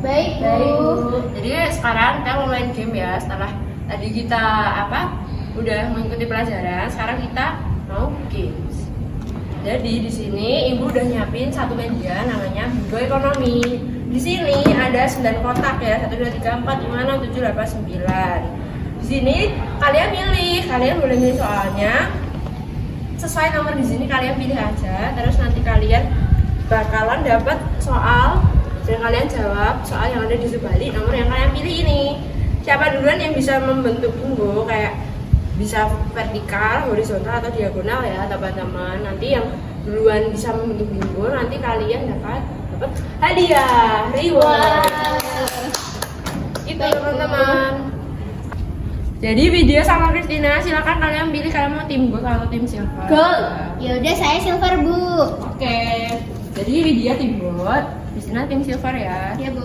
Baik, Bu. Baik, Bu. Jadi sekarang kita mau main game ya. Setelah tadi kita udah mengikuti pelajaran, sekarang kita mau games. Jadi di sini Ibu udah nyiapin satu meja namanya Bingo Ekonomi. Di sini ada 9 kotak ya, 1 2 3 4 5 6 7 8 9. Di sini kalian pilih, kalian boleh milih soalnya sesuai nomor di sini kalian pilih aja. Terus nanti kalian bakalan dapat soal dan kalian jawab soal yang ada di sebalik nomor yang kalian pilih ini. Siapa duluan yang bisa membentuk bingo kayak bisa vertikal, horizontal atau diagonal ya teman-teman. Nanti yang duluan bisa membentuk bingo nanti kalian dapat hadiah reward. Itu teman-teman. Jadi video sama Christina, silakan kalian pilih kalian mau tim gold atau tim silver. Gold. Ya udah saya silver, Bu. Oke. Jadi video tim gold, Christina tim silver ya. Ya, Bu.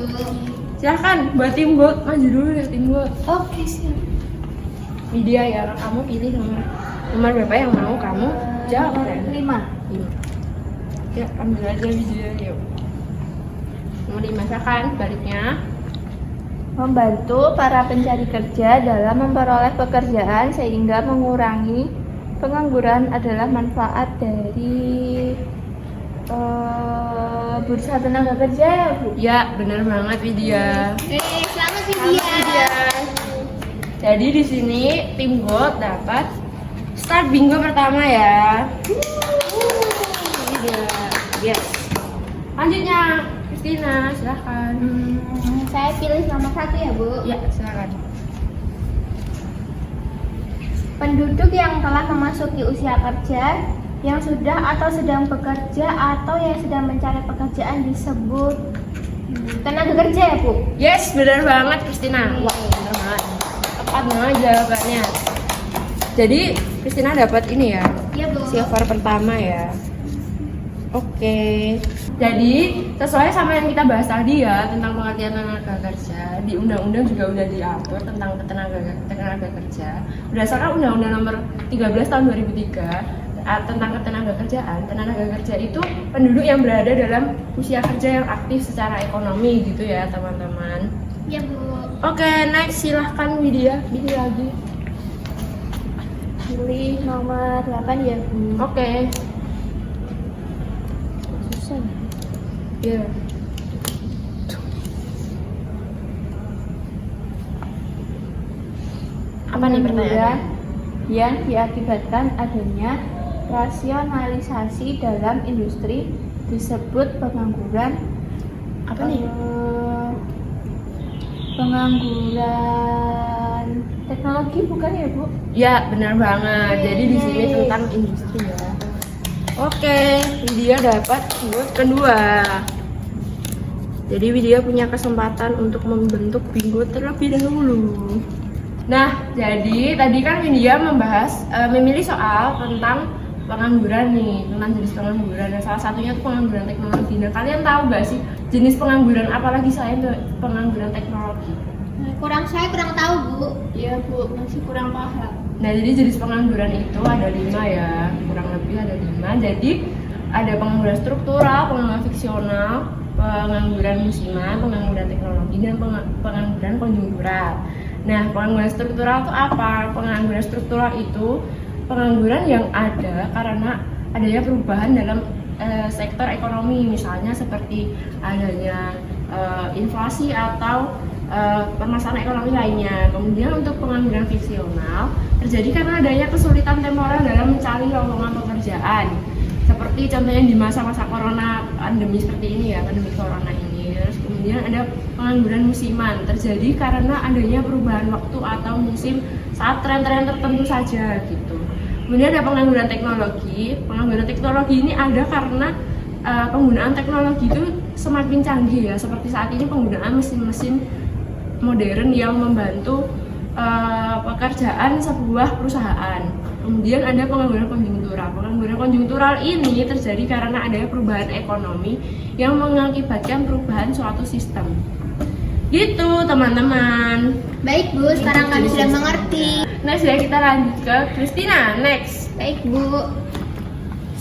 Silakan buat tim gold, maju dulu ya tim gold. Oke, siap. Video ya, kamu pilih nomor berapa yang mau kamu jawab ya? 5. 5. Ya, ambil aja video yuk. Nomor 5 silakan baliknya. Membantu para pencari kerja dalam memperoleh pekerjaan sehingga mengurangi pengangguran adalah manfaat dari bursa tenaga kerja ya, Bu? Ya, benar banget video. Selamat Vidya. Jadi di sini tim gold dapat start bingo pertama ya. Yes. Lanjutnya Christina, silahkan. Saya pilih nomor 1 ya, Bu. Ya, silakan. Penduduk yang telah memasuki usia kerja, yang sudah atau sedang bekerja atau yang sedang mencari pekerjaan disebut tenaga kerja ya, Bu? Yes, benar banget Christina. Wah, benar banget. Tepat banget jawabannya. Jadi Christina dapat ini ya, Iya, Bu. silver pertama ya. Oke. Jadi sesuai sama yang kita bahas tadi ya tentang pengertian tenaga kerja, di undang-undang juga udah diatur tentang tenaga kerja. Berdasarkan Undang-Undang Nomor 13 Tahun 2003 tentang ketenagakerjaan, tenaga kerja itu penduduk yang berada dalam usia kerja yang aktif secara ekonomi gitu ya teman-teman. Iya, Bu. Oke, next silahkan Widya, pilih lagi. Pilih nomor 8 ya, Bu. Oke. Susah. Ya. Apa nih pertanyaannya? Yang diakibatkan adanya rasionalisasi dalam industri disebut pengangguran. Apa nih? Pengangguran teknologi bukan ya, Bu? Ya, benar banget. Jadi di sini tentang industri ya. Oke, Widya dapat vote kedua. Jadi Widya punya kesempatan untuk membentuk bingo terlebih dahulu. Nah, jadi tadi kan Widya membahas memilih soal tentang pengangguran nih, tentang jenis pengangguran. Dan salah satunya itu pengangguran teknologi. Nah, kalian tahu nggak sih jenis pengangguran apalagi selain pengangguran teknologi? Saya kurang tahu, Bu. Iya, Bu, masih kurang paham. Nah, jadi jenis pengangguran itu ada 5 ya, kurang lebih ada 5. Jadi ada pengangguran struktural, pengangguran fiksional, pengangguran musiman, pengangguran teknologi, dan pengangguran konjunktural. Nah, pengangguran struktural itu apa? Pengangguran struktural itu pengangguran yang ada karena adanya perubahan dalam sektor ekonomi, misalnya seperti adanya inflasi atau permasalahan ekonomi lainnya. Kemudian untuk pengangguran fiksional terjadi karena adanya kesulitan temporer dalam mencari lowongan pekerjaan. Seperti contohnya di masa-masa corona pandemi seperti ini ya, pandemi corona ini. Terus kemudian ada pengangguran musiman terjadi karena adanya perubahan waktu atau musim saat tren-tren tertentu saja gitu. Kemudian ada pengangguran teknologi. Pengangguran teknologi ini ada karena penggunaan teknologi itu semakin canggih ya. Seperti saat ini penggunaan mesin-mesin modern yang membantu pekerjaan sebuah perusahaan. Kemudian ada pengangguran konjunktural. Pengangguran konjunktural ini terjadi karena adanya perubahan ekonomi yang mengakibatkan perubahan suatu sistem. Gitu teman-teman. Baik, Bu. Sekarang kami sudah mengerti. Next ya, kita lanjut ke Christina. Next. Baik, Bu.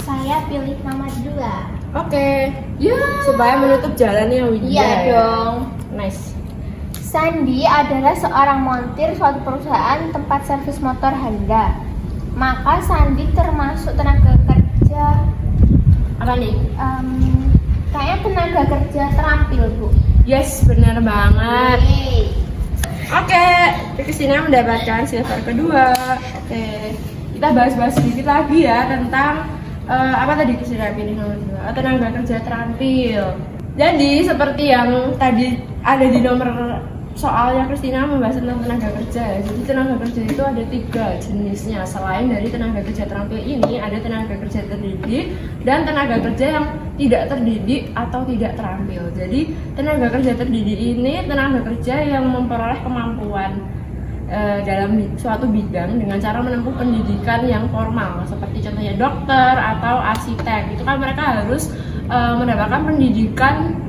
Saya pilih nomor 2. Oke. Ya, supaya menutup jalannya Widya. Iya dong. Nice. Sandi adalah seorang montir suatu perusahaan tempat servis motor Honda. Maka Sandi termasuk tenaga kerja Apa nih? kayaknya tenaga kerja terampil, Bu. Yes, benar banget. Yeay. Oke, Christina mendapatkan silver kedua. Oke, kita bahas-bahas sedikit lagi ya tentang apa tadi Christina pilih nomor 2? Tenaga kerja terampil. Jadi seperti yang tadi ada di nomor soalnya Christina membahas tentang tenaga kerja. Jadi tenaga kerja itu ada 3 jenisnya. Selain dari tenaga kerja terampil ini, ada tenaga kerja terdidik dan tenaga kerja yang tidak terdidik atau tidak terampil. Jadi tenaga kerja terdidik ini tenaga kerja yang memperoleh kemampuan dalam suatu bidang dengan cara menempuh pendidikan yang formal, seperti contohnya dokter atau arsitek. Itu kan mereka harus mendapatkan pendidikan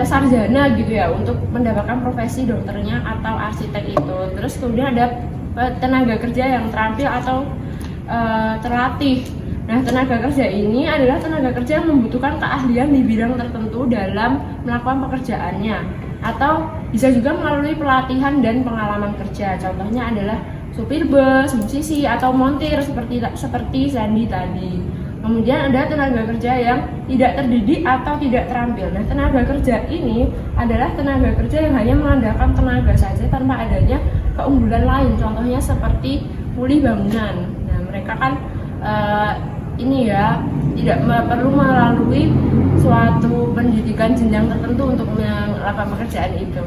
sarjana gitu ya untuk mendapatkan profesi dokternya atau arsitek itu. Terus kemudian ada tenaga kerja yang terampil atau terlatih. Nah, tenaga kerja ini adalah tenaga kerja yang membutuhkan keahlian di bidang tertentu dalam melakukan pekerjaannya, atau bisa juga melalui pelatihan dan pengalaman kerja. Contohnya adalah supir bus, musisi, atau montir seperti Sandi tadi. Kemudian ada tenaga kerja yang tidak terdidik atau tidak terampil. Nah, tenaga kerja ini adalah tenaga kerja yang hanya mengandalkan tenaga saja tanpa adanya keunggulan lain. Contohnya seperti kuli bangunan. Nah, mereka kan ini ya tidak perlu melalui suatu pendidikan jenjang tertentu untuk melakukan pekerjaan itu.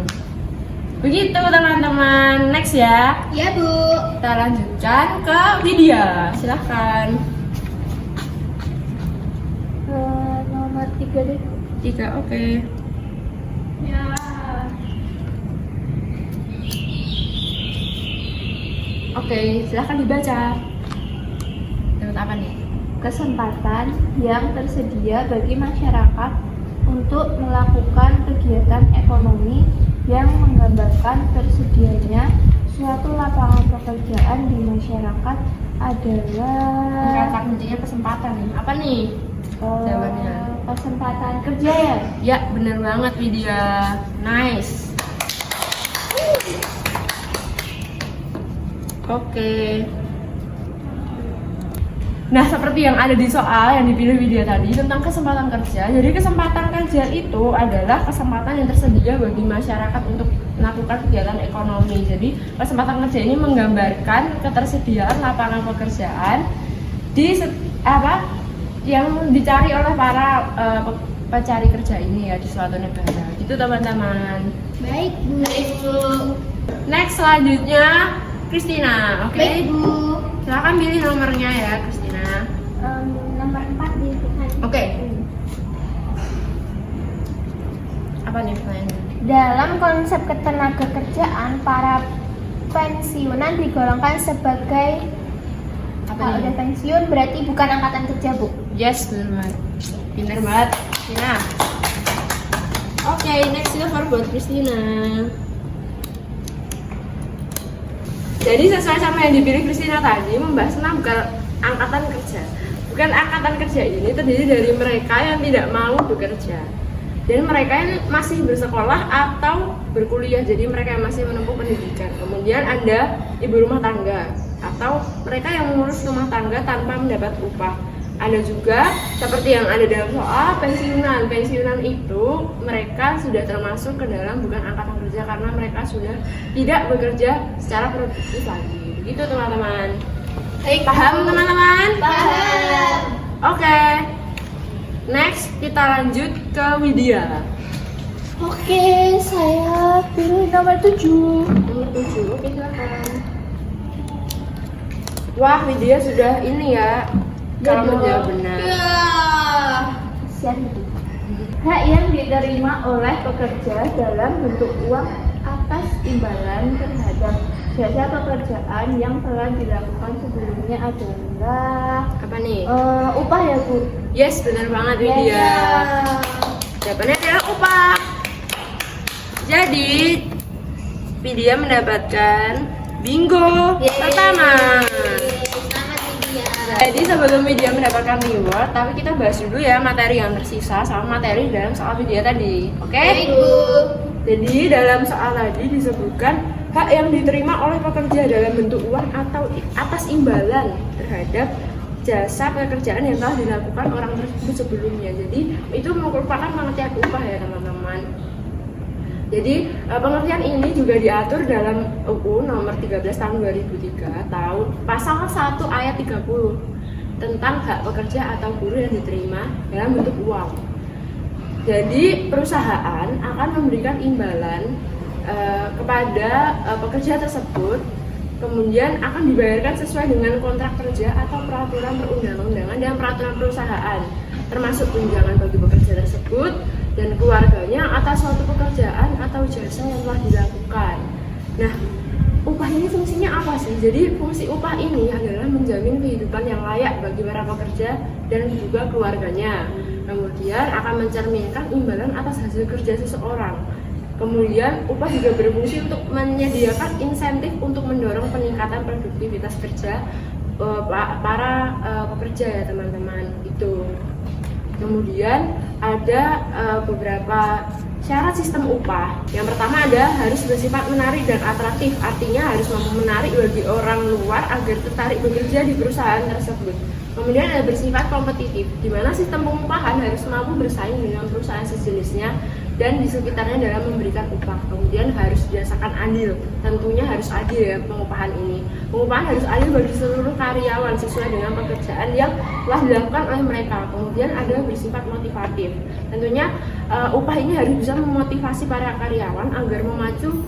Begitu teman-teman. Next ya. Ya, Bu. Kita lanjutkan ke Widya. Silahkan. Nomor 3 deh. 3, oke. Ya. Oke, silahkan dibaca. Dapat apa nih? Kesempatan yang tersedia bagi masyarakat untuk melakukan kegiatan ekonomi yang menggambarkan tersedianya suatu lapangan pekerjaan di masyarakat adalah Kata kuncinya kesempatan nih. Apa nih? Jawabannya. kesempatan kerja ya. Ya, bener banget Widya. Nice. Oke. Nah, seperti yang ada di soal yang dipilih Widya tadi tentang kesempatan kerja. Jadi kesempatan kerja itu adalah kesempatan yang tersedia bagi masyarakat untuk melakukan kegiatan ekonomi. Jadi kesempatan kerja ini menggambarkan ketersediaan lapangan pekerjaan di yang dicari oleh para pencari kerja ini ya di suatu negara. Gitu teman-teman. Baik, Bu. Next selanjutnya Christina, oke? Baik, Bu. Silakan pilih nomornya ya, Christina. Nomor 4 di Oke. Apa nih pertanyaannya? Dalam konsep ketenagakerjaan, para pensiunan digolongkan sebagai kalau udah pensiun berarti bukan angkatan kerja, Bu. Yes, benar banget. Pintar banget, Christina. Oke, next silver buat Christina. Jadi sesuai sama yang dipilih Christina tadi, membahas tentang bukan angkatan kerja. Bukan angkatan kerja ini terdiri dari mereka yang tidak mau bekerja dan mereka yang masih bersekolah atau berkuliah, jadi mereka yang masih menempuh pendidikan. Kemudian ada ibu rumah tangga atau mereka yang mengurus rumah tangga tanpa mendapat upah. Ada juga seperti yang ada dalam soal pensiunan. Pensiunan itu mereka sudah termasuk ke dalam bukan angkatan kerja karena mereka sudah tidak bekerja secara produktif lagi. Begitu teman-teman. Baik, Paham teman-teman? Paham. Oke. Next kita lanjut ke Widya. Oke, saya pilih nomor 7. Nomor 7. Oke, silakan. Wah, Widya sudah ini ya. Kalau menjawab benar. Kasihan itu. Hak yang diterima oleh pekerja dalam bentuk uang atas imbalan terhadap jasa pekerjaan yang telah dilakukan sebelumnya adalah Apa nih? upah ya, Bu. Yes, benar banget Widya. Jawabannya adalah upah. Jadi Widya mendapatkan bingo pertama. Jadi sebelum Widya mendapatkan reward, tapi kita bahas dulu ya materi yang tersisa sama materi dalam soal Widya tadi. Oke? Baik, Bu. Jadi dalam soal tadi disebutkan hak yang diterima oleh pekerja dalam bentuk uang atau atas imbalan terhadap jasa pekerjaan yang telah dilakukan orang tersebut sebelumnya. Jadi itu merupakan pengertian upah ya teman-teman. Jadi pengertian ini juga diatur dalam UU nomor 13 tahun 2003 tahun pasal 1 ayat 30 tentang hak pekerja atau buruh yang diterima dalam bentuk uang. Jadi perusahaan akan memberikan imbalan kepada pekerja tersebut, kemudian akan dibayarkan sesuai dengan kontrak kerja atau peraturan perundang-undangan dan peraturan perusahaan, termasuk tunjangan bagi pekerja tersebut dan keluarganya atas suatu pekerjaan atau jasa yang telah dilakukan. Nah, upah ini fungsinya apa sih? Jadi fungsi upah ini adalah menjamin kehidupan yang layak bagi para pekerja dan juga keluarganya. Kemudian akan mencerminkan imbalan atas hasil kerja seseorang. Kemudian upah juga berfungsi untuk menyediakan insentif untuk mendorong peningkatan produktivitas kerja para pekerja ya teman-teman. Itu. Kemudian ada beberapa syarat sistem upah. Yang pertama ada harus bersifat menarik dan atraktif, artinya harus mampu menarik bagi orang luar agar tertarik bekerja di perusahaan tersebut. Kemudian ada bersifat kompetitif, di mana sistem pengupahan harus mampu bersaing dengan perusahaan sejenisnya dan di sekitarnya dalam memberikan upah. Kemudian harus dirasakan adil, tentunya harus adil ya pengupahan ini. Pengupahan harus adil bagi seluruh karyawan sesuai dengan pekerjaan yang telah dilakukan oleh mereka. Kemudian ada bersifat motivatif, tentunya upah ini harus bisa memotivasi para karyawan agar memacu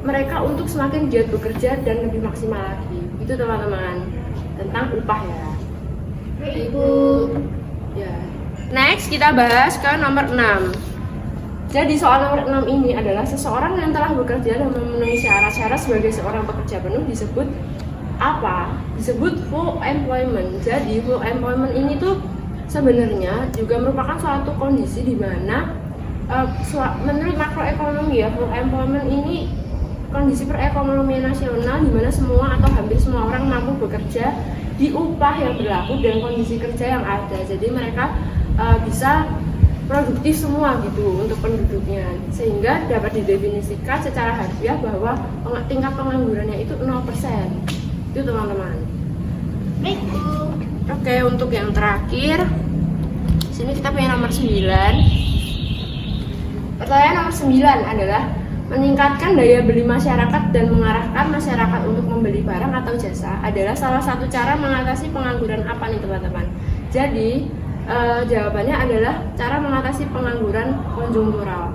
mereka untuk semakin giat bekerja dan lebih maksimal lagi. Itu teman-teman tentang upah ya. Ibu. Ya. Next kita bahas ke nomor 6. Jadi soal nomor 6 ini adalah seseorang yang telah bekerja dan memenuhi syarat-syarat sebagai seorang pekerja penuh disebut apa? Disebut full employment. Jadi full employment ini tuh sebenarnya juga merupakan suatu kondisi di mana menurut makroekonomi ya, full employment ini kondisi perekonomian nasional di mana semua atau hampir semua orang mampu bekerja di upah yang berlaku dan kondisi kerja yang ada. Jadi mereka bisa produktif semua gitu untuk penduduknya, sehingga dapat didefinisikan secara harfiah bahwa tingkat penganggurannya itu 0%. Itu teman-teman. Baik, Bu. Oke, untuk yang terakhir sini kita punya nomor 9. Pertanyaan nomor 9 adalah meningkatkan daya beli masyarakat dan mengarahkan masyarakat untuk membeli barang atau jasa adalah salah satu cara mengatasi pengangguran apa nih teman-teman? Jadi jawabannya adalah cara mengatasi pengangguran konjungtural.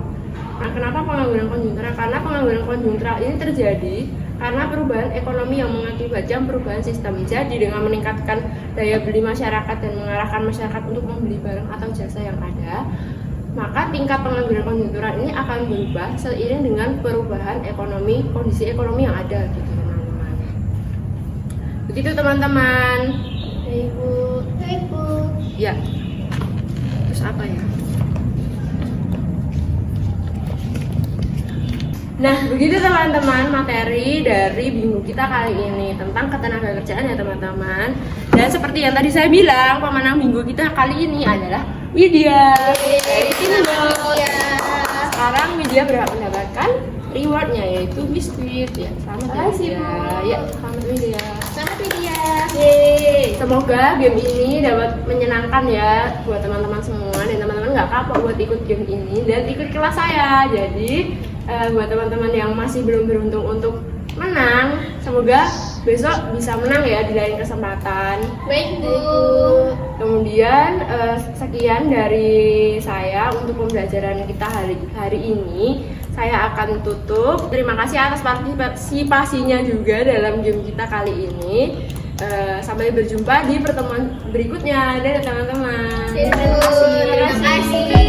Nah, kenapa pengangguran konjungtural? Karena pengangguran konjungtural ini terjadi karena perubahan ekonomi yang mengakibatkan perubahan sistem. Jadi dengan meningkatkan daya beli masyarakat dan mengarahkan masyarakat untuk membeli barang atau jasa yang ada, maka tingkat pengangguran konjungtural ini akan berubah seiring dengan perubahan ekonomi, kondisi ekonomi yang ada gitu teman-teman. Begitu teman-teman. Ibu. Ibu. Ya. Terus apa ya? Nah, begitu teman-teman materi dari minggu kita kali ini tentang ketenagakerjaan ya teman-teman. Dan seperti yang tadi saya bilang, pemenang minggu kita kali ini adalah Widya. Dari Indo. Sekarang Widya berhak mendapatkan rewardnya yaitu biskuit ya. Selamat ya. Ya, selamat Widya. Selamat Widya. Yeay. Semoga game ini dapat menyenangkan ya buat teman-teman semua dan teman-teman nggak kapok buat ikut game ini dan ikut kelas saya. Jadi buat teman-teman yang masih belum beruntung untuk menang, semoga besok bisa menang ya di lain kesempatan. Baik, Bu. Kemudian sekian dari saya untuk pembelajaran kita hari ini. Saya akan tutup. Terima kasih atas partisipasinya juga dalam game kita kali ini. Sampai berjumpa di pertemuan berikutnya. Dadah teman-teman. Terima kasih.